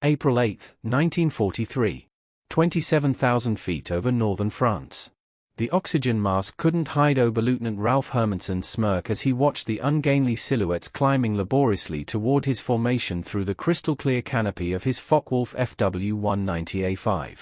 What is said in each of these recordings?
April 8, 1943. 27,000 feet over northern France. The oxygen mask couldn't hide Oberleutnant Ralph Hermanson's smirk as he watched the ungainly silhouettes climbing laboriously toward his formation through the crystal-clear canopy of his Focke-Wulf FW-190A5.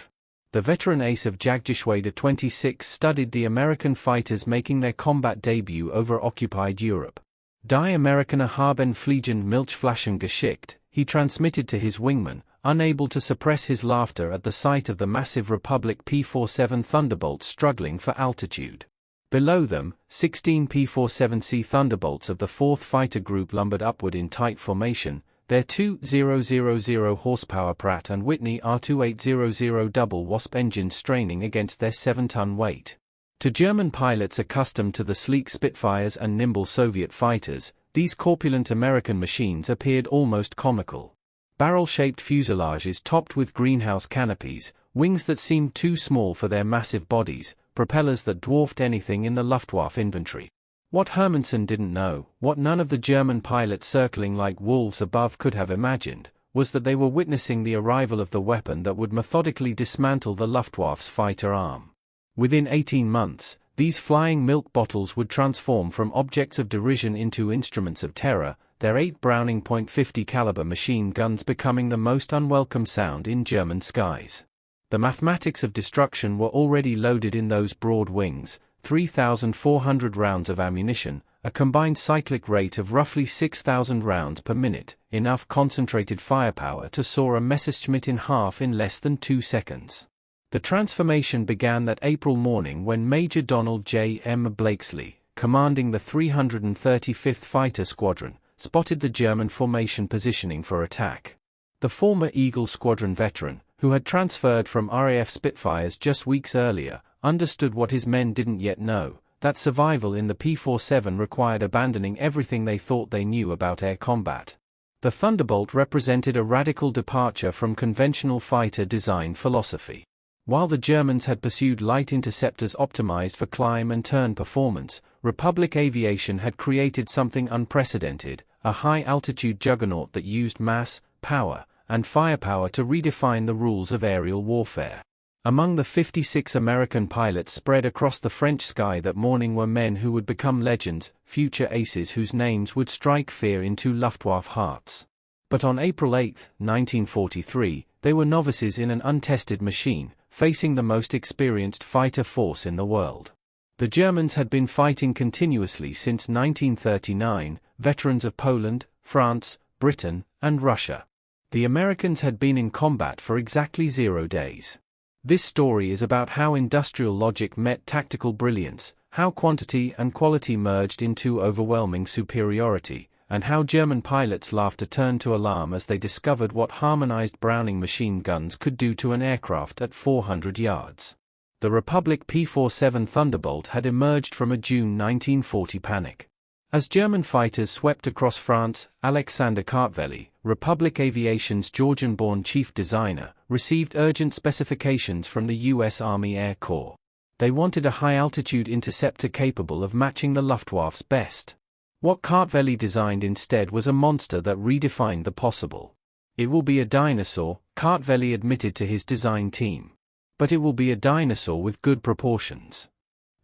The veteran ace of Jagdgeschwader 26 studied the American fighters making their combat debut over occupied Europe. Die Amerikaner haben fliegend Milchflaschen geschickt, he transmitted to his wingman, unable to suppress his laughter at the sight of the massive Republic P-47 Thunderbolt struggling for altitude. Below them, 16 P-47C Thunderbolts of the 4th Fighter Group lumbered upward in tight formation, their 2,000 horsepower Pratt & Whitney R2800 double Wasp engines straining against their 7-ton weight. To German pilots accustomed to the sleek Spitfires and nimble Soviet fighters, these corpulent American machines appeared almost comical. Barrel-shaped fuselages topped with greenhouse canopies, wings that seemed too small for their massive bodies, propellers that dwarfed anything in the Luftwaffe inventory. What Hermanson didn't know, what none of the German pilots circling like wolves above could have imagined, was that they were witnessing the arrival of the weapon that would methodically dismantle the Luftwaffe's fighter arm. Within 18 months, these flying milk bottles would transform from objects of derision into instruments of terror, their 8 Browning .50 caliber machine guns becoming the most unwelcome sound in German skies. The mathematics of destruction were already loaded in those broad wings, 3,400 rounds of ammunition, a combined cyclic rate of roughly 6,000 rounds per minute, enough concentrated firepower to saw a Messerschmitt in half in less than 2 seconds. The transformation began that April morning when Major Donald J. M. Blakeslee, commanding the 335th Fighter Squadron, spotted the German formation positioning for attack. The former Eagle Squadron veteran, who had transferred from RAF Spitfires just weeks earlier, understood what his men didn't yet know, that survival in the P-47 required abandoning everything they thought they knew about air combat. The Thunderbolt represented a radical departure from conventional fighter design philosophy. While the Germans had pursued light interceptors optimized for climb and turn performance, Republic aviation had created something unprecedented, a high-altitude juggernaut that used mass, power, and firepower to redefine the rules of aerial warfare. Among the 56 American pilots spread across the French sky that morning were men who would become legends, future aces whose names would strike fear into Luftwaffe hearts. But on April 8, 1943, they were novices in an untested machine, facing the most experienced fighter force in the world. The Germans had been fighting continuously since 1939, veterans of Poland, France, Britain, and Russia. The Americans had been in combat for exactly 0 days. This story is about how industrial logic met tactical brilliance, how quantity and quality merged into overwhelming superiority, and how German pilots' laughter turned to alarm as they discovered what harmonized Browning machine guns could do to an aircraft at 400 yards. The Republic P-47 Thunderbolt had emerged from a June 1940 panic. As German fighters swept across France, Alexander Kartveli, Republic Aviation's Georgian-born chief designer, received urgent specifications from the U.S. Army Air Corps. They wanted a high-altitude interceptor capable of matching the Luftwaffe's best. What Kartveli designed instead was a monster that redefined the possible. It will be a dinosaur, Kartveli admitted to his design team. But it will be a dinosaur with good proportions.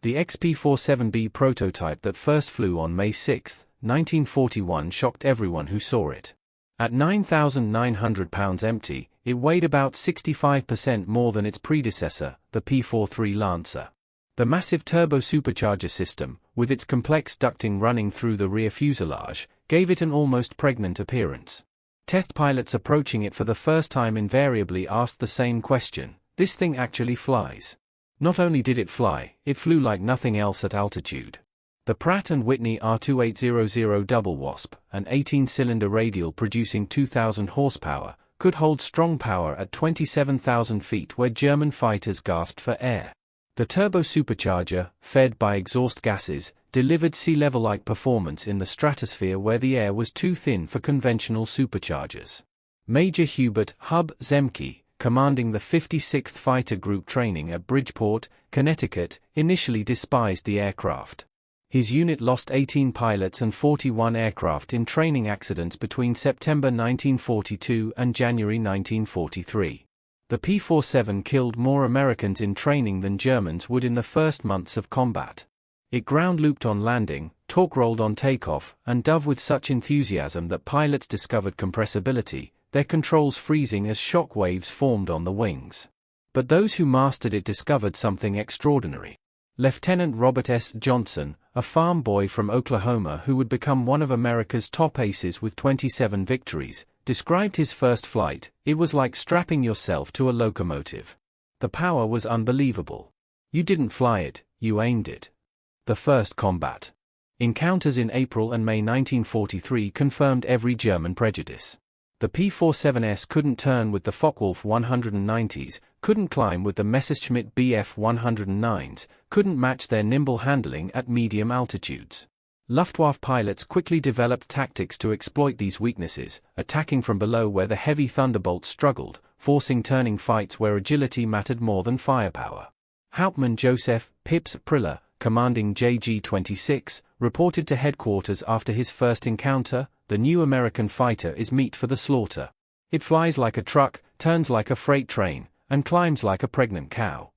The XP-47B prototype that first flew on May 6, 1941 shocked everyone who saw it. At 9,900 pounds empty, it weighed about 65% more than its predecessor, the P-43 Lancer. The massive turbo-supercharger system, with its complex ducting running through the rear fuselage, gave it an almost pregnant appearance. Test pilots approaching it for the first time invariably asked the same question: this thing actually flies? Not only did it fly, it flew like nothing else at altitude. The Pratt & Whitney R2800 Double Wasp, an 18-cylinder radial producing 2,000 horsepower, could hold strong power at 27,000 feet where German fighters gasped for air. The turbo-supercharger, fed by exhaust gases, delivered sea-level-like performance in the stratosphere where the air was too thin for conventional superchargers. Major Hubert Hub Zemke, commanding the 56th Fighter Group training at Bridgeport, Connecticut, initially despised the aircraft. His unit lost 18 pilots and 41 aircraft in training accidents between September 1942 and January 1943. The P-47 killed more Americans in training than Germans would in the first months of combat. It ground-looped on landing, torque-rolled on takeoff, and dove with such enthusiasm that pilots discovered compressibility, their controls freezing as shock waves formed on the wings. But those who mastered it discovered something extraordinary. Lieutenant Robert S. Johnson, a farm boy from Oklahoma who would become one of America's top aces with 27 victories, described his first flight. It was like strapping yourself to a locomotive. The power was unbelievable. You didn't fly it, you aimed it. The first combat encounters in April and May 1943 confirmed every German prejudice. The P-47S couldn't turn with the Focke-Wulf 190s, couldn't climb with the Messerschmitt Bf 109s, couldn't match their nimble handling at medium altitudes. Luftwaffe pilots quickly developed tactics to exploit these weaknesses, attacking from below where the heavy Thunderbolt struggled, forcing turning fights where agility mattered more than firepower. Hauptmann Joseph Pips Priller, commanding JG-26, reported to headquarters after his first encounter, "The new American fighter is meat for the slaughter. It flies like a truck, turns like a freight train, and climbs like a pregnant cow.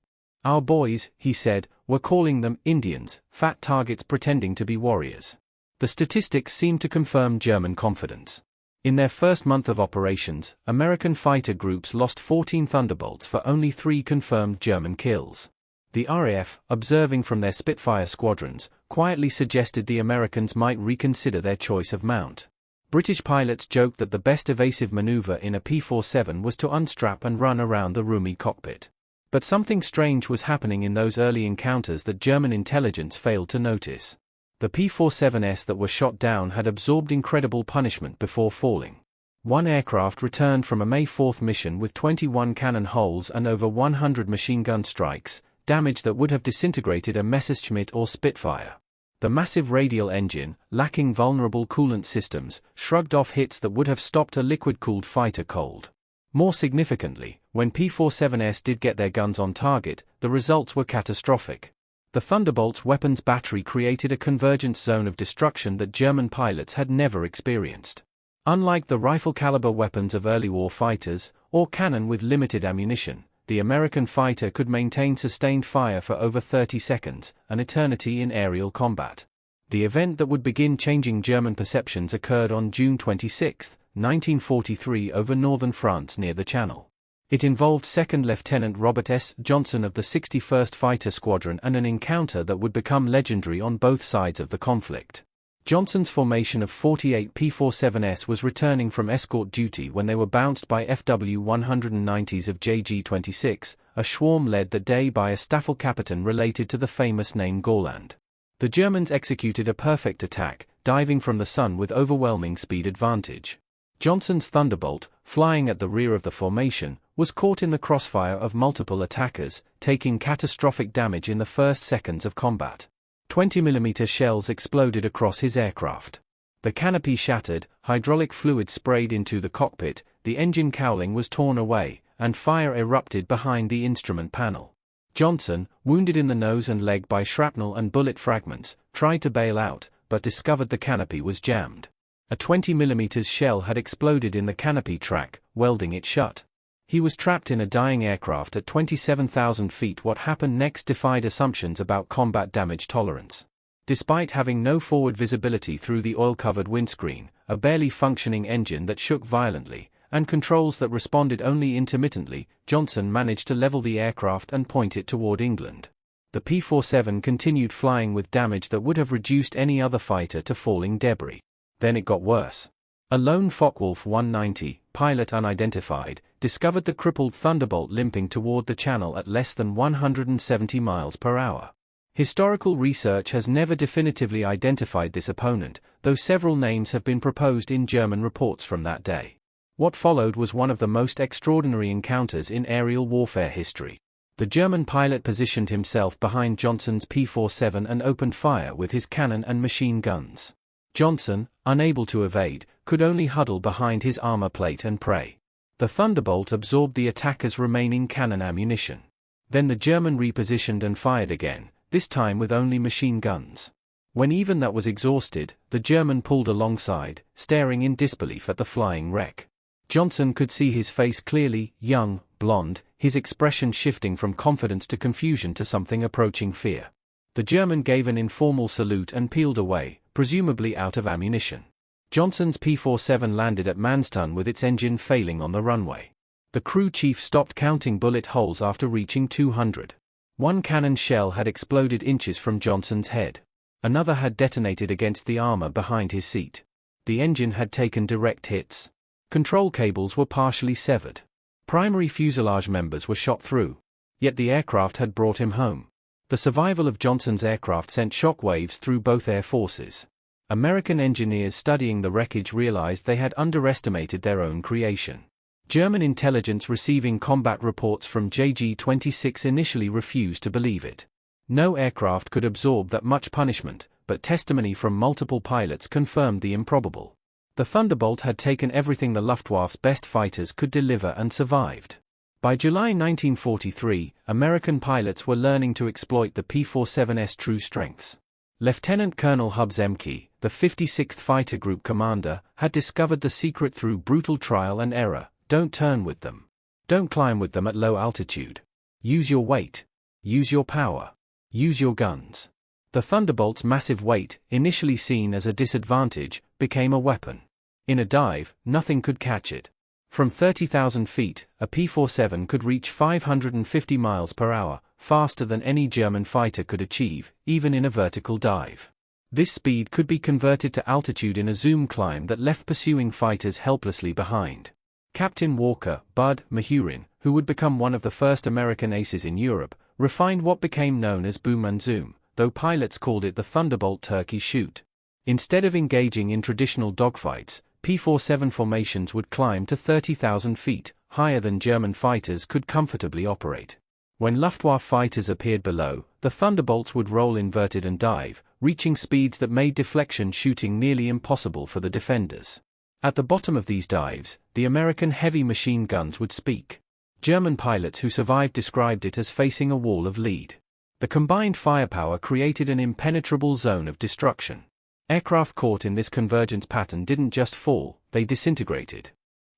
Our boys," he said, "were calling them Indians, fat targets pretending to be warriors." The statistics seem to confirm German confidence. In their first month of operations, American fighter groups lost 14 Thunderbolts for only 3 confirmed German kills. The RAF, observing from their Spitfire squadrons, quietly suggested the Americans might reconsider their choice of mount. British pilots joked that the best evasive maneuver in a P-47 was to unstrap and run around the roomy cockpit. But something strange was happening in those early encounters that German intelligence failed to notice. The P-47S that were shot down had absorbed incredible punishment before falling. One aircraft returned from a May 4 mission with 21 cannon holes and over 100 machine gun strikes, damage that would have disintegrated a Messerschmitt or Spitfire. The massive radial engine, lacking vulnerable coolant systems, shrugged off hits that would have stopped a liquid-cooled fighter cold. More significantly, when P-47S did get their guns on target, the results were catastrophic. The Thunderbolt's weapons battery created a convergence zone of destruction that German pilots had never experienced. Unlike the rifle-caliber weapons of early war fighters, or cannon with limited ammunition, the American fighter could maintain sustained fire for over 30 seconds, an eternity in aerial combat. The event that would begin changing German perceptions occurred on June 26, 1943 over northern France near the Channel. It involved Second Lieutenant Robert S. Johnson of the 61st Fighter Squadron and an encounter that would become legendary on both sides of the conflict. Johnson's formation of 48 P-47S was returning from escort duty when they were bounced by FW-190s of JG-26, a swarm led that day by a Staffelkapitan related to the famous name Gorland. The Germans executed a perfect attack, diving from the sun with overwhelming speed advantage. Johnson's Thunderbolt, flying at the rear of the formation, was caught in the crossfire of multiple attackers, taking catastrophic damage in the first seconds of combat. 20mm shells exploded across his aircraft. The canopy shattered, hydraulic fluid sprayed into the cockpit, the engine cowling was torn away, and fire erupted behind the instrument panel. Johnson, wounded in the nose and leg by shrapnel and bullet fragments, tried to bail out, but discovered the canopy was jammed. A 20mm shell had exploded in the canopy track, welding it shut. He was trapped in a dying aircraft at 27,000 feet. What happened next defied assumptions about combat damage tolerance. Despite having no forward visibility through the oil-covered windscreen, a barely functioning engine that shook violently, and controls that responded only intermittently, Johnson managed to level the aircraft and point it toward England. The P-47 continued flying with damage that would have reduced any other fighter to falling debris. Then it got worse. A lone Focke-Wulf 190, pilot unidentified, discovered the crippled Thunderbolt limping toward the Channel at less than 170 miles per hour. Historical research has never definitively identified this opponent, though several names have been proposed in German reports from that day. What followed was one of the most extraordinary encounters in aerial warfare history. The German pilot positioned himself behind Johnson's P-47 and opened fire with his cannon and machine guns. Johnson, unable to evade, could only huddle behind his armor plate and pray. The Thunderbolt absorbed the attacker's remaining cannon ammunition. Then the German repositioned and fired again, this time with only machine guns. When even that was exhausted, the German pulled alongside, staring in disbelief at the flying wreck. Johnson could see his face clearly, young, blonde, his expression shifting from confidence to confusion to something approaching fear. The German gave an informal salute and peeled away, presumably out of ammunition. Johnson's P-47 landed at Manstun with its engine failing on the runway. The crew chief stopped counting bullet holes after reaching 200. One cannon shell had exploded inches from Johnson's head. Another had detonated against the armor behind his seat. The engine had taken direct hits. Control cables were partially severed. Primary fuselage members were shot through. Yet the aircraft had brought him home. The survival of Johnson's aircraft sent shock waves through both air forces. American engineers studying the wreckage realized they had underestimated their own creation. German intelligence receiving combat reports from JG-26 initially refused to believe it. No aircraft could absorb that much punishment, but testimony from multiple pilots confirmed the improbable. The Thunderbolt had taken everything the Luftwaffe's best fighters could deliver and survived. By July 1943, American pilots were learning to exploit the P-47's true strengths. Lieutenant Colonel Hub Zemke, the 56th Fighter Group commander, had discovered the secret through brutal trial and error. Don't turn with them. Don't climb with them at low altitude. Use your weight. Use your power. Use your guns. The Thunderbolt's massive weight, initially seen as a disadvantage, became a weapon. In a dive, nothing could catch it. From 30,000 feet, a P-47 could reach 550 miles per hour, faster than any German fighter could achieve, even in a vertical dive. This speed could be converted to altitude in a zoom climb that left pursuing fighters helplessly behind. Captain Walker, Bud Mahurin, who would become one of the first American aces in Europe, refined what became known as boom and zoom, though pilots called it the Thunderbolt turkey shoot. Instead of engaging in traditional dogfights, P-47 formations would climb to 30,000 feet, higher than German fighters could comfortably operate. When Luftwaffe fighters appeared below, the Thunderbolts would roll inverted and dive, reaching speeds that made deflection shooting nearly impossible for the defenders. At the bottom of these dives, the American heavy machine guns would speak. German pilots who survived described it as facing a wall of lead. The combined firepower created an impenetrable zone of destruction. Aircraft caught in this convergence pattern didn't just fall, they disintegrated.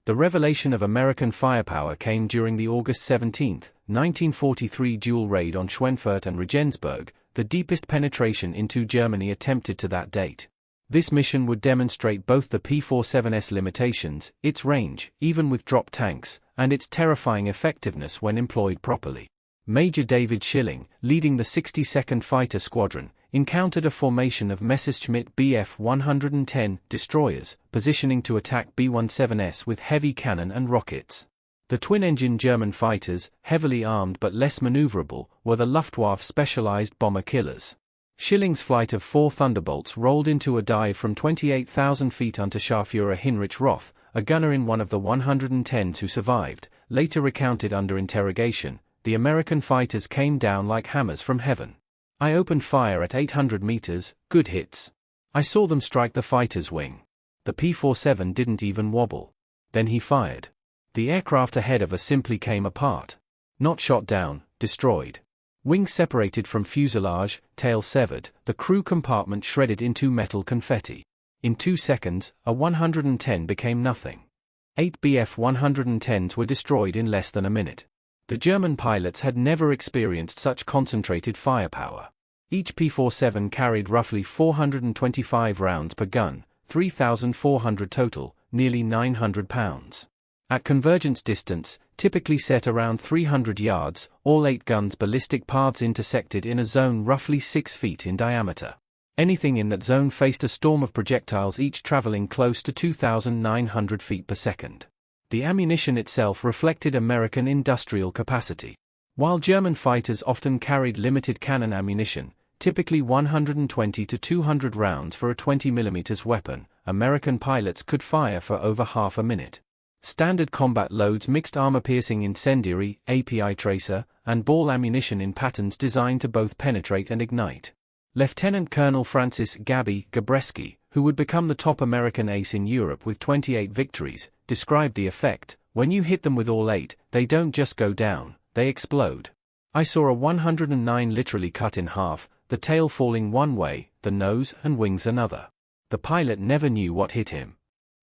The revelation of American firepower came during the August 17, 1943 dual raid on Schweinfurt and Regensburg, the deepest penetration into Germany attempted to that date. This mission would demonstrate both the P-47's limitations, its range, even with drop tanks, and its terrifying effectiveness when employed properly. Major David Schilling, leading the 62nd Fighter Squadron, encountered a formation of Messerschmitt Bf 110 destroyers, positioning to attack B-17s with heavy cannon and rockets. The twin-engine German fighters, heavily armed but less maneuverable, were the Luftwaffe specialized bomber killers. Schilling's flight of 4 Thunderbolts rolled into a dive from 28,000 feet under Scharführer Heinrich Roth, a gunner in one of the 110s who survived, later recounted under interrogation. The American fighters came down like hammers from heaven. I opened fire at 800 meters, good hits. I saw them strike the fighter's wing. The P-47 didn't even wobble. Then he fired. The aircraft ahead of us simply came apart. Not shot down, destroyed. Wings separated from fuselage, tail severed, the crew compartment shredded into metal confetti. In 2 seconds, a 110 became nothing. 8 Bf 110s were destroyed in less than a minute. The German pilots had never experienced such concentrated firepower. Each P-47 carried roughly 425 rounds per gun, 3,400 total, nearly 900 pounds. At convergence distance, typically set around 300 yards, all 8 guns' ballistic paths intersected in a zone roughly 6 feet in diameter. Anything in that zone faced a storm of projectiles, each traveling close to 2,900 feet per second. The ammunition itself reflected American industrial capacity. While German fighters often carried limited cannon ammunition, typically 120 to 200 rounds for a 20mm weapon, American pilots could fire for over half a minute. Standard combat loads mixed armor-piercing incendiary, API tracer, and ball ammunition in patterns designed to both penetrate and ignite. Lieutenant Colonel Francis Gabby Gabreski, who would become the top American ace in Europe with 28 victories, described the effect: when you hit them with all 8, they don't just go down, they explode. I saw a 109 literally cut in half, the tail falling one way, the nose and wings another. The pilot never knew what hit him.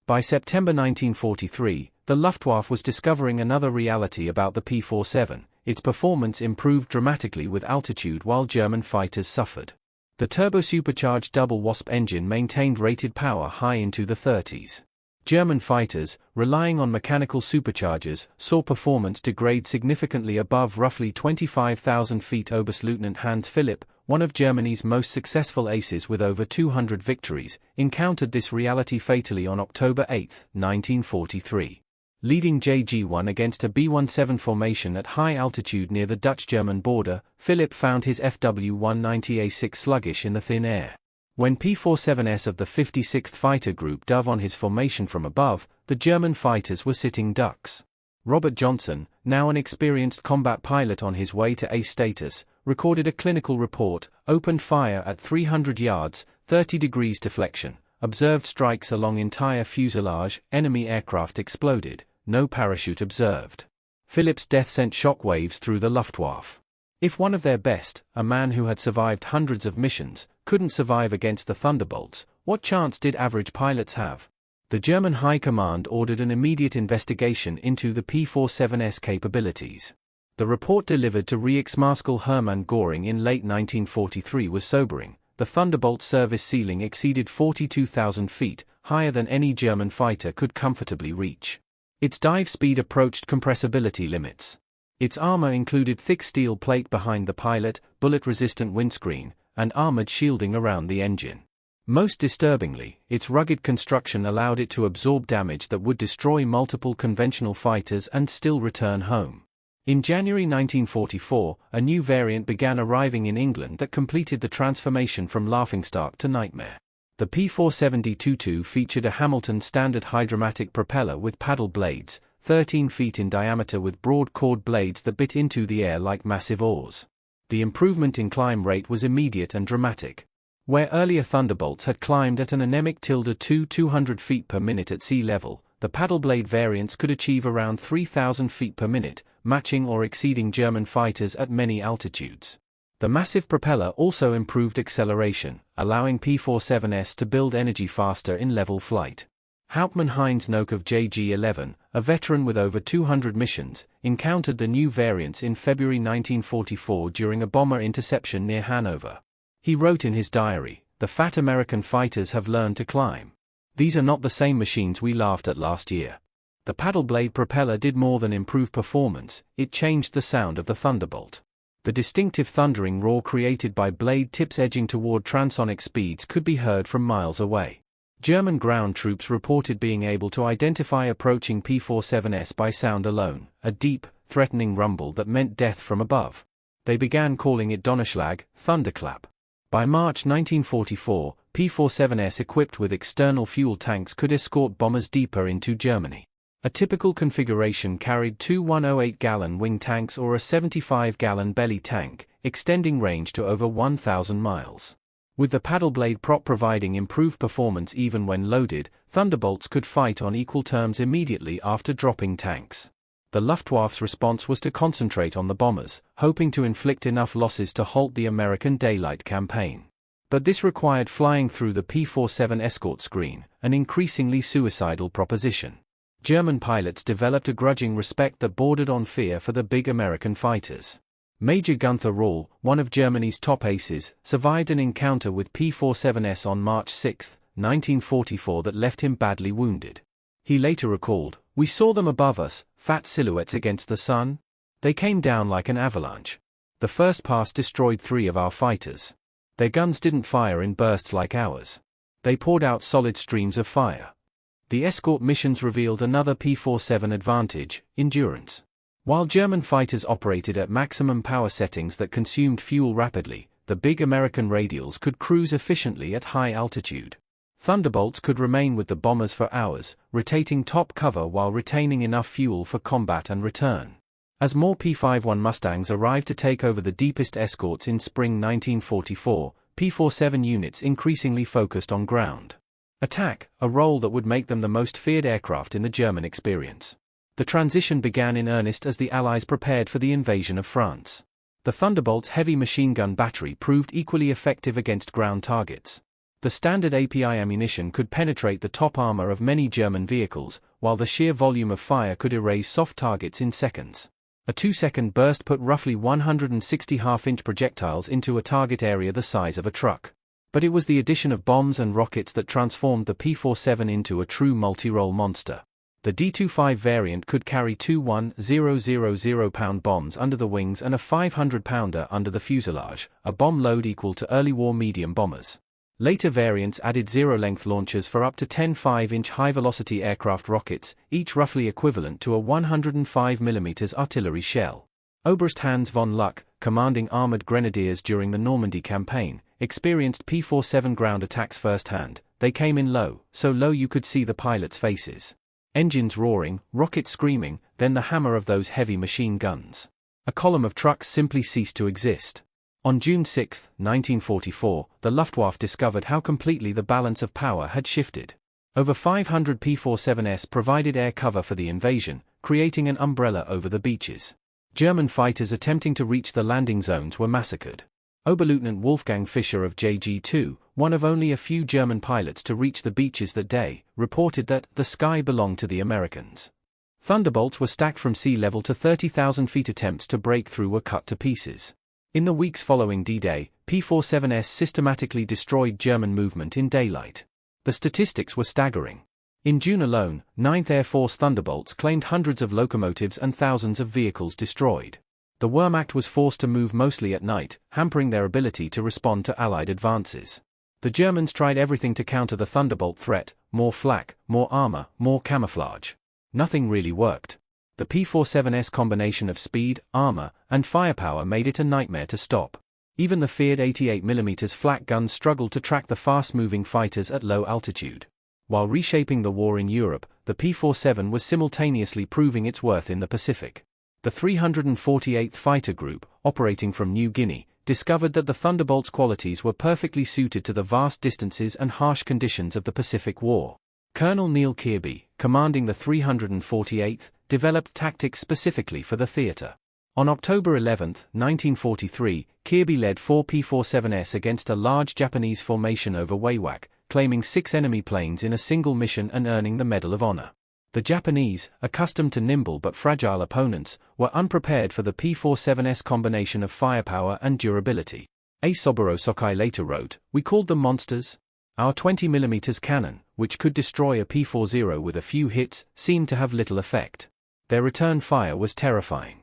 By September 1943, the Luftwaffe was discovering another reality about the P-47. Its performance improved dramatically with altitude while German fighters suffered. The turbo-supercharged double Wasp engine maintained rated power high into the 30s. German fighters, relying on mechanical superchargers, saw performance degrade significantly above roughly 25,000 feet. Oberstleutnant Hans Philipp, one of Germany's most successful aces with over 200 victories, encountered this reality fatally on October 8, 1943. Leading JG-1 against a B-17 formation at high altitude near the Dutch-German border, Philipp found his FW-190A6 sluggish in the thin air. When P-47S of the 56th Fighter Group dove on his formation from above, the German fighters were sitting ducks. Robert Johnson, now an experienced combat pilot on his way to ace status, recorded a clinical report, opened fire at 300 yards, 30 degrees deflection, observed strikes along entire fuselage, enemy aircraft exploded, no parachute observed. Philipp's death sent shock waves through the Luftwaffe. If one of their best, a man who had survived hundreds of missions, couldn't survive against the Thunderbolts, what chance did average pilots have? The German High Command ordered an immediate investigation into the P-47's capabilities. The report delivered to Reichsmarschall Hermann Göring in late 1943 was sobering. The Thunderbolt service ceiling exceeded 42,000 feet, higher than any German fighter could comfortably reach. Its dive speed approached compressibility limits. Its armor included thick steel plate behind the pilot, bullet-resistant windscreen, and armored shielding around the engine. Most disturbingly, its rugged construction allowed it to absorb damage that would destroy multiple conventional fighters and still return home. In January 1944, a new variant began arriving in England that completed the transformation from laughingstock to nightmare. The P-470-22 featured a Hamilton standard hydromatic propeller with paddle blades, 13 feet in diameter with broad chord blades that bit into the air like massive oars. The improvement in climb rate was immediate and dramatic. Where earlier Thunderbolts had climbed at an anemic 200 feet per minute at sea level, the paddle blade variants could achieve around 3,000 feet per minute, matching or exceeding German fighters at many altitudes. The massive propeller also improved acceleration, allowing P-47S to build energy faster in level flight. Hauptmann Heinz Noack of JG-11, a veteran with over 200 missions, encountered the new variants in February 1944 during a bomber interception near Hanover. He wrote in his diary, "The fat American fighters have learned to climb. These are not the same machines we laughed at last year." The paddle blade propeller did more than improve performance, it changed the sound of the Thunderbolt. The distinctive thundering roar created by blade tips edging toward transonic speeds could be heard from miles away. German ground troops reported being able to identify approaching P-47S by sound alone, a deep, threatening rumble that meant death from above. They began calling it Donnerschlag, thunderclap. By March 1944, P-47S equipped with external fuel tanks could escort bombers deeper into Germany. A typical configuration carried two 108-gallon wing tanks or a 75-gallon belly tank, extending range to over 1,000 miles. With the paddle blade prop providing improved performance even when loaded, Thunderbolts could fight on equal terms immediately after dropping tanks. The Luftwaffe's response was to concentrate on the bombers, hoping to inflict enough losses to halt the American daylight campaign. But this required flying through the P-47 escort screen, an increasingly suicidal proposition. German pilots developed a grudging respect that bordered on fear for the big American fighters. Major Gunther Rall, one of Germany's top aces, survived an encounter with P-47S on March 6, 1944 that left him badly wounded. He later recalled, "We saw them above us, fat silhouettes against the sun. They came down like an avalanche. The first pass destroyed 3 of our fighters. Their guns didn't fire in bursts like ours. They poured out solid streams of fire." The escort missions revealed another P-47 advantage, endurance. While German fighters operated at maximum power settings that consumed fuel rapidly, the big American radials could cruise efficiently at high altitude. Thunderbolts could remain with the bombers for hours, rotating top cover while retaining enough fuel for combat and return. As more P-51 Mustangs arrived to take over the deepest escorts in spring 1944, P-47 units increasingly focused on ground attack, a role that would make them the most feared aircraft in the German experience. The transition began in earnest as the Allies prepared for the invasion of France. The The Thunderbolt's heavy machine gun battery proved equally effective against ground targets. The standard API ammunition could penetrate the top armor of many German vehicles, while the sheer volume of fire could erase soft targets in seconds. A 2-second burst put roughly 160 half-inch projectiles into a target area the size of a truck. But it was the addition of bombs and rockets that transformed the P-47 into a true multi-role monster. The D-25 variant could carry two 1,000-pound bombs under the wings and a 500-pounder under the fuselage, a bomb load equal to early war medium bombers. Later variants added zero-length launchers for up to 10 5-inch high-velocity aircraft rockets, each roughly equivalent to a 105mm artillery shell. Oberst Hans von Luck, commanding armored grenadiers during the Normandy campaign, experienced P-47 ground attacks firsthand. They came in low, so low you could see the pilots' faces. Engines roaring, rockets screaming, then the hammer of those heavy machine guns. A column of trucks simply ceased to exist. On June 6, 1944, the Luftwaffe discovered how completely the balance of power had shifted. Over 500 P-47s provided air cover for the invasion, creating an umbrella over the beaches. German fighters attempting to reach the landing zones were massacred. Oberleutnant Wolfgang Fischer of JG-2, one of only a few German pilots to reach the beaches that day, reported that the sky belonged to the Americans. Thunderbolts were stacked from sea level to 30,000 feet. Attempts to break through were cut to pieces. In the weeks following D-Day, P-47s systematically destroyed German movement in daylight. The statistics were staggering. In June alone, 9th Air Force Thunderbolts claimed hundreds of locomotives and thousands of vehicles destroyed. The Wehrmacht was forced to move mostly at night, hampering their ability to respond to Allied advances. The Germans tried everything to counter the Thunderbolt threat: more flak, more armor, more camouflage. Nothing really worked. The P-47's combination of speed, armor, and firepower made it a nightmare to stop. Even the feared 88mm flak guns struggled to track the fast-moving fighters at low altitude. While reshaping the war in Europe, the P-47 was simultaneously proving its worth in the Pacific. The 348th Fighter Group, operating from New Guinea, discovered that the Thunderbolt's qualities were perfectly suited to the vast distances and harsh conditions of the Pacific War. Colonel Neil Kirby, commanding the 348th, developed tactics specifically for the theater. On October 11, 1943, Kirby led 4 P-47s against a large Japanese formation over Wewak, claiming 6 enemy planes in a single mission and earning the Medal of Honor. The Japanese, accustomed to nimble but fragile opponents, were unprepared for the P-47's combination of firepower and durability. Eisoburo Sokai later wrote, "We called them monsters. Our 20mm cannon, which could destroy a P-40 with a few hits, seemed to have little effect. Their return fire was terrifying."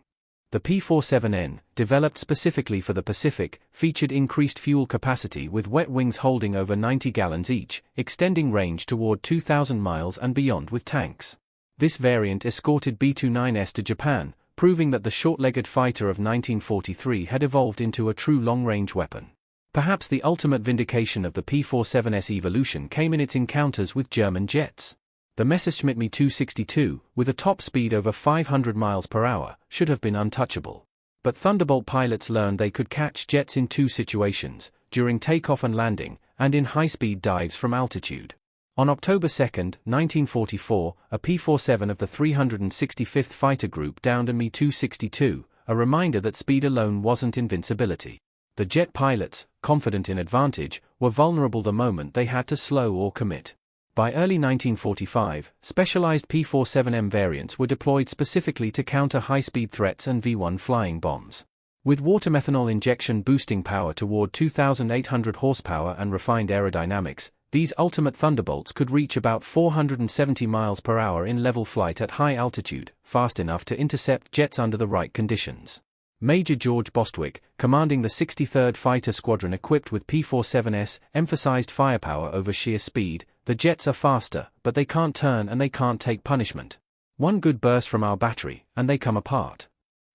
The P-47N, developed specifically for the Pacific, featured increased fuel capacity with wet wings holding over 90 gallons each, extending range toward 2,000 miles and beyond with tanks. This variant escorted B-29s to Japan, proving that the short-legged fighter of 1943 had evolved into a true long-range weapon. Perhaps the ultimate vindication of the P-47's evolution came in its encounters with German jets. The Messerschmitt Me 262, with a top speed over 500 miles per hour, should have been untouchable. But Thunderbolt pilots learned they could catch jets in 2 situations, during takeoff and landing, and in high-speed dives from altitude. On October 2, 1944, a P-47 of the 365th Fighter Group downed a Me 262, a reminder that speed alone wasn't invincibility. The jet pilots, confident in advantage, were vulnerable the moment they had to slow or commit. By early 1945, specialized P-47M variants were deployed specifically to counter high-speed threats and V-1 flying bombs. With water methanol injection boosting power toward 2,800 horsepower and refined aerodynamics, these ultimate Thunderbolts could reach about 470 miles per hour in level flight at high altitude, fast enough to intercept jets under the right conditions. Major George Bostwick, commanding the 63rd Fighter Squadron equipped with P-47s, emphasized firepower over sheer speed. "The jets are faster, but they can't turn and they can't take punishment. One good burst from our battery, and they come apart."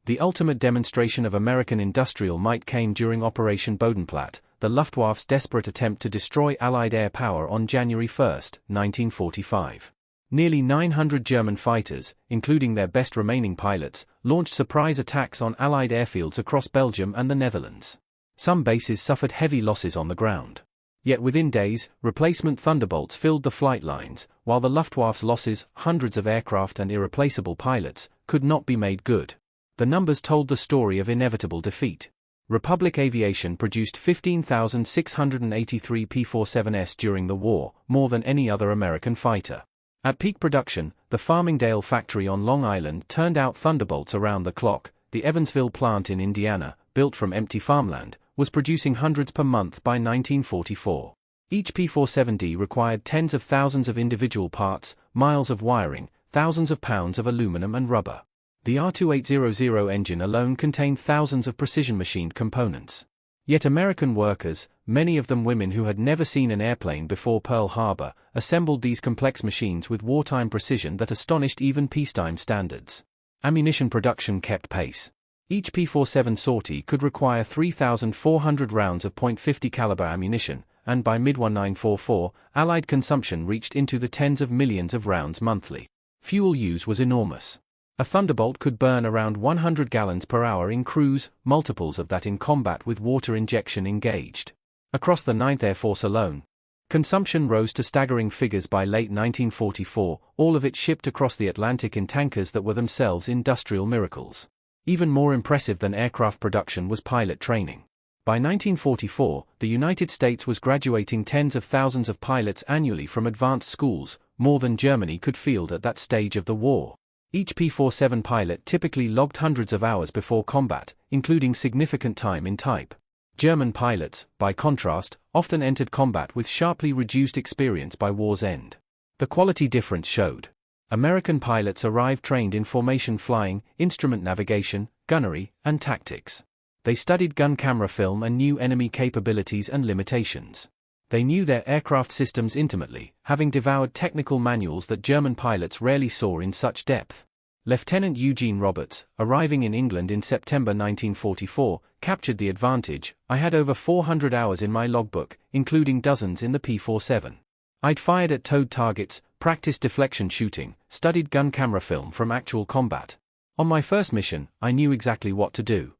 The ultimate demonstration of American industrial might came during Operation Bodenplatte, the Luftwaffe's desperate attempt to destroy Allied air power on January 1, 1945. Nearly 900 German fighters, including their best remaining pilots, launched surprise attacks on Allied airfields across Belgium and the Netherlands. Some bases suffered heavy losses on the ground. Yet within days, replacement Thunderbolts filled the flight lines, while the Luftwaffe's losses, hundreds of aircraft and irreplaceable pilots, could not be made good. The numbers told the story of inevitable defeat. Republic Aviation produced 15,683 P-47s during the war, more than any other American fighter. At peak production, the Farmingdale factory on Long Island turned out Thunderbolts around the clock. The Evansville plant in Indiana, built from empty farmland, was producing hundreds per month by 1944. Each P-47D required tens of thousands of individual parts, miles of wiring, thousands of pounds of aluminum and rubber. The R2800 engine alone contained thousands of precision-machined components. Yet American workers, many of them women who had never seen an airplane before Pearl Harbor, assembled these complex machines with wartime precision that astonished even peacetime standards. Ammunition production kept pace. Each P-47 sortie could require 3,400 rounds of .50 caliber ammunition, and by mid-1944, Allied consumption reached into the tens of millions of rounds monthly. Fuel use was enormous. A Thunderbolt could burn around 100 gallons per hour in cruise, multiples of that in combat with water injection engaged. Across the 9th Air Force alone, consumption rose to staggering figures by late 1944, all of it shipped across the Atlantic in tankers that were themselves industrial miracles. Even more impressive than aircraft production was pilot training. By 1944, the United States was graduating tens of thousands of pilots annually from advanced schools, more than Germany could field at that stage of the war. Each P-47 pilot typically logged hundreds of hours before combat, including significant time in type. German pilots, by contrast, often entered combat with sharply reduced experience by war's end. The quality difference showed. American pilots arrived trained in formation flying, instrument navigation, gunnery, and tactics. They studied gun camera film and knew enemy capabilities and limitations. They knew their aircraft systems intimately, having devoured technical manuals that German pilots rarely saw in such depth. Lieutenant Eugene Roberts, arriving in England in September 1944, captured the advantage. I had over 400 hours in my logbook, including dozens in the P-47. I'd fired at towed targets, practiced deflection shooting, studied gun camera film from actual combat. On my first mission, I knew exactly what to do.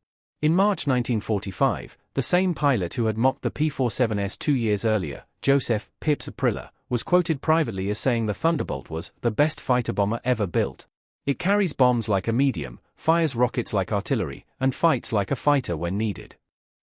In March 1945, the same pilot who had mocked the P-47S 2 years earlier, Joseph "Pips" Aprilla, was quoted privately as saying the Thunderbolt was the best fighter bomber ever built. It carries bombs like a medium, fires rockets like artillery, and fights like a fighter when needed.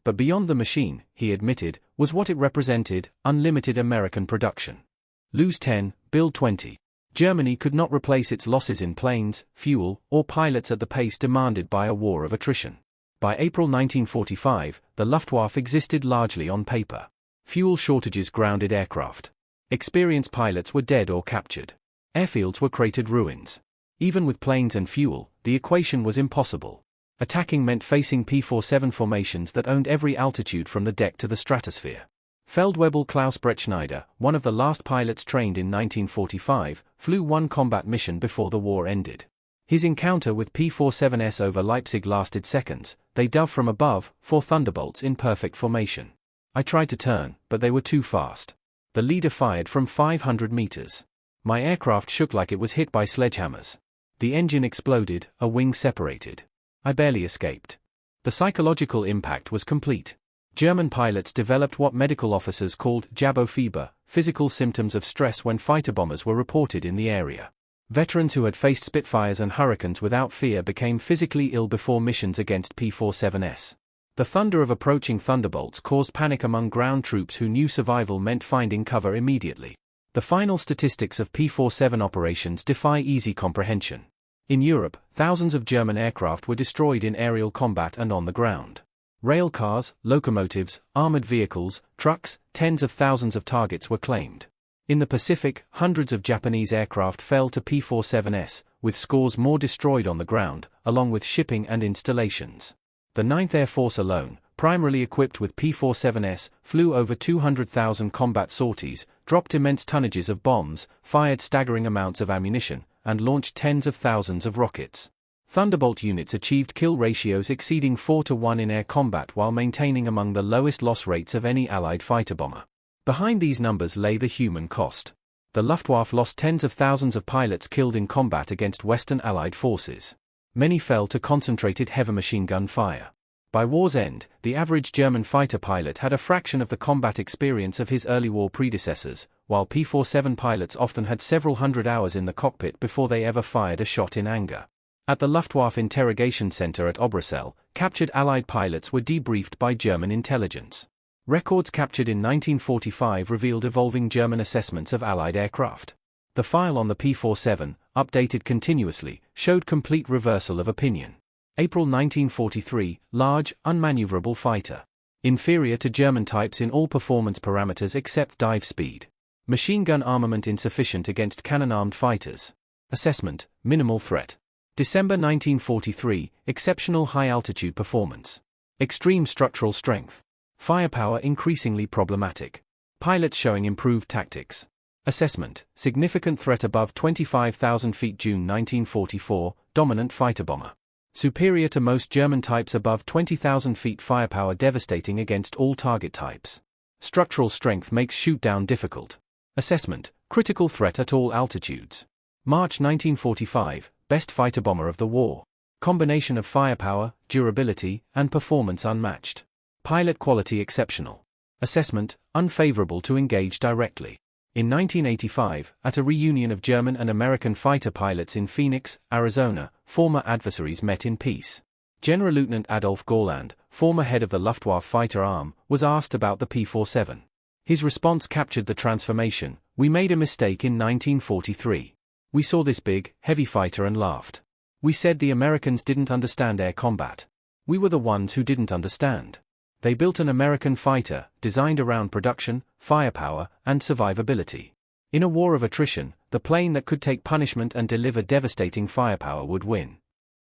But beyond the machine, he admitted, was what it represented: unlimited American production. Lose 10, build 20. Germany could not replace its losses in planes, fuel, or pilots at the pace demanded by a war of attrition. By April 1945, the Luftwaffe existed largely on paper. Fuel shortages grounded aircraft. Experienced pilots were dead or captured. Airfields were cratered ruins. Even with planes and fuel, the equation was impossible. Attacking meant facing P-47 formations that owned every altitude from the deck to the stratosphere. Feldwebel Klaus Bretschneider, one of the last pilots trained in 1945, flew one combat mission before the war ended. His encounter with P-47S over Leipzig lasted seconds. They dove from above, 4 Thunderbolts in perfect formation. I tried to turn, but they were too fast. The leader fired from 500 meters. My aircraft shook like it was hit by sledgehammers. The engine exploded, a wing separated. I barely escaped. The psychological impact was complete. German pilots developed what medical officers called Jabo fever, physical symptoms of stress when fighter bombers were reported in the area. Veterans who had faced Spitfires and Hurricanes without fear became physically ill before missions against P-47S. The thunder of approaching Thunderbolts caused panic among ground troops who knew survival meant finding cover immediately. The final statistics of P-47 operations defy easy comprehension. In Europe, thousands of German aircraft were destroyed in aerial combat and on the ground. Rail cars, locomotives, armored vehicles, trucks, tens of thousands of targets were claimed. In the Pacific, hundreds of Japanese aircraft fell to P-47S, with scores more destroyed on the ground, along with shipping and installations. The 9th Air Force alone, primarily equipped with P-47S, flew over 200,000 combat sorties, dropped immense tonnages of bombs, fired staggering amounts of ammunition, and launched tens of thousands of rockets. Thunderbolt units achieved kill ratios exceeding 4-to-1 in air combat while maintaining among the lowest loss rates of any Allied fighter bomber. Behind these numbers lay the human cost. The Luftwaffe lost tens of thousands of pilots killed in combat against Western Allied forces. Many fell to concentrated heavy machine gun fire. By war's end, the average German fighter pilot had a fraction of the combat experience of his early war predecessors, while P-47 pilots often had several hundred hours in the cockpit before they ever fired a shot in anger. At the Luftwaffe interrogation center at Oberssel, captured Allied pilots were debriefed by German intelligence. Records captured in 1945 revealed evolving German assessments of Allied aircraft. The file on the P-47, updated continuously, showed complete reversal of opinion. April 1943, large, unmaneuverable fighter. Inferior to German types in all performance parameters except dive speed. Machine gun armament insufficient against cannon-armed fighters. Assessment, minimal threat. December 1943, exceptional high-altitude performance. Extreme structural strength. Firepower increasingly problematic. Pilots showing improved tactics. Assessment, significant threat above 25,000 feet. June 1944, dominant fighter bomber. Superior to most German types above 20,000 feet. Firepower devastating against all target types. Structural strength makes shoot-down difficult. Assessment, critical threat at all altitudes. March 1945, best fighter bomber of the war. Combination of firepower, durability, and performance unmatched. Pilot quality exceptional. Assessment, unfavorable to engage directly. In 1985, at a reunion of German and American fighter pilots in Phoenix, Arizona, former adversaries met in peace. General Lieutenant Adolf Gorland, former head of the Luftwaffe fighter arm, was asked about the P-47. His response captured the transformation: "We made a mistake in 1943. We saw this big, heavy fighter and laughed. We said the Americans didn't understand air combat. We were the ones who didn't understand. They built an American fighter, designed around production, firepower, and survivability. In a war of attrition, the plane that could take punishment and deliver devastating firepower would win."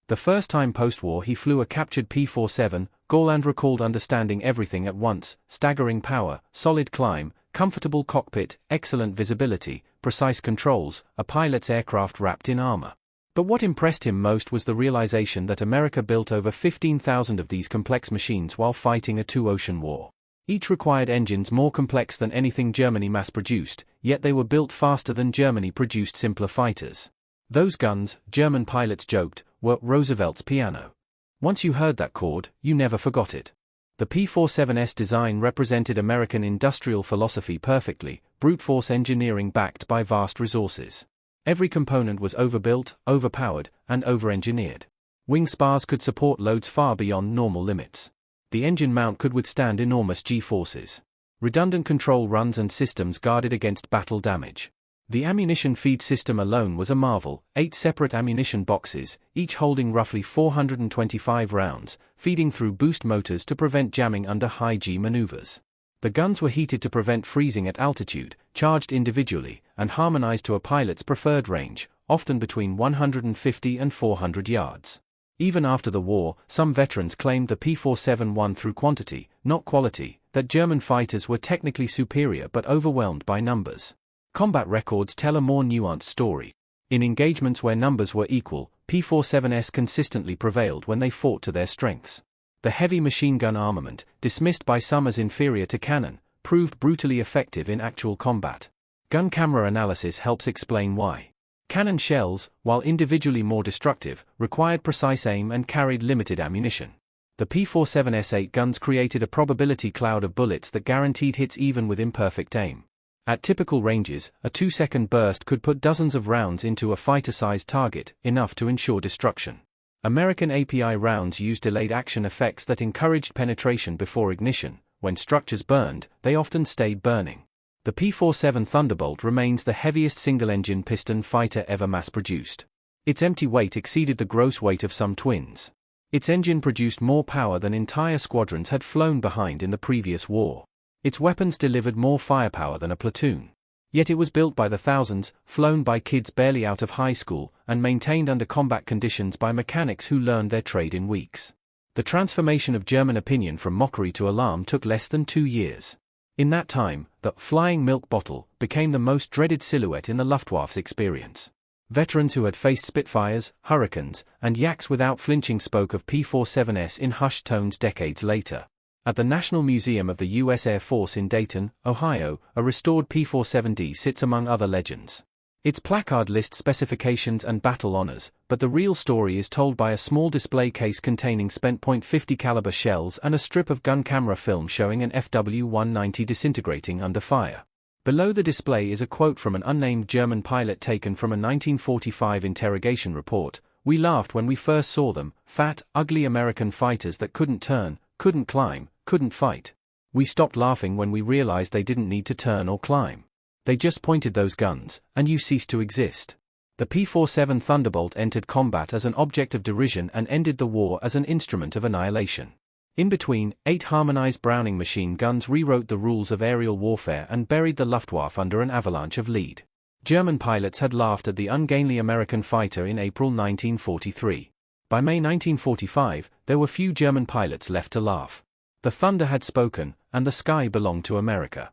The first time post-war he flew a captured P-47, Gorland recalled understanding everything at once: staggering power, solid climb, comfortable cockpit, excellent visibility, precise controls, a pilot's aircraft wrapped in armor. But what impressed him most was the realization that America built over 15,000 of these complex machines while fighting a two-ocean war. Each required engines more complex than anything Germany mass-produced, yet they were built faster than Germany produced simpler fighters. Those guns, German pilots joked, were Roosevelt's piano. Once you heard that chord, you never forgot it. The P-47's design represented American industrial philosophy perfectly: brute force engineering backed by vast resources. Every component was overbuilt, overpowered, and over-engineered. Wing spars could support loads far beyond normal limits. The engine mount could withstand enormous G-forces. Redundant control runs and systems guarded against battle damage. The ammunition feed system alone was a marvel: 8 separate ammunition boxes, each holding roughly 425 rounds, feeding through boost motors to prevent jamming under high G maneuvers. The guns were heated to prevent freezing at altitude, charged individually, and harmonized to a pilot's preferred range, often between 150 and 400 yards. Even after the war, some veterans claimed the P-47 won through quantity, not quality, that German fighters were technically superior but overwhelmed by numbers. Combat records tell a more nuanced story. In engagements where numbers were equal, P-47s consistently prevailed when they fought to their strengths. The heavy machine gun armament, dismissed by some as inferior to cannon, proved brutally effective in actual combat. Gun camera analysis helps explain why. Cannon shells, while individually more destructive, required precise aim and carried limited ammunition. The P-47's 8 guns created a probability cloud of bullets that guaranteed hits even with imperfect aim. At typical ranges, a 2-second burst could put dozens of rounds into a fighter-sized target, enough to ensure destruction. American API rounds used delayed action effects that encouraged penetration before ignition. When structures burned, they often stayed burning. The P-47 Thunderbolt remains the heaviest single-engine piston fighter ever mass-produced. Its empty weight exceeded the gross weight of some twins. Its engine produced more power than entire squadrons had flown behind in the previous war. Its weapons delivered more firepower than a platoon. Yet it was built by the thousands, flown by kids barely out of high school, and maintained under combat conditions by mechanics who learned their trade in weeks. The transformation of German opinion from mockery to alarm took less than 2 years. In that time, the flying milk bottle became the most dreaded silhouette in the Luftwaffe's experience. Veterans who had faced Spitfires, Hurricanes, and Yaks without flinching spoke of P-47s in hushed tones decades later. At the National Museum of the U.S. Air Force in Dayton, Ohio, a restored P-47D sits among other legends. Its placard lists specifications and battle honors, but the real story is told by a small display case containing spent .50 caliber shells and a strip of gun camera film showing an FW-190 disintegrating under fire. Below the display is a quote from an unnamed German pilot taken from a 1945 interrogation report: We laughed when we first saw them, fat, ugly American fighters that couldn't turn, couldn't climb, couldn't fight. We stopped laughing when we realized they didn't need to turn or climb. They just pointed those guns, and you ceased to exist. The P-47 Thunderbolt entered combat as an object of derision and ended the war as an instrument of annihilation. In between, 8 harmonized Browning machine guns rewrote the rules of aerial warfare and buried the Luftwaffe under an avalanche of lead. German pilots had laughed at the ungainly American fighter in April 1943. By May 1945, there were few German pilots left to laugh. The thunder had spoken, and the sky belonged to America.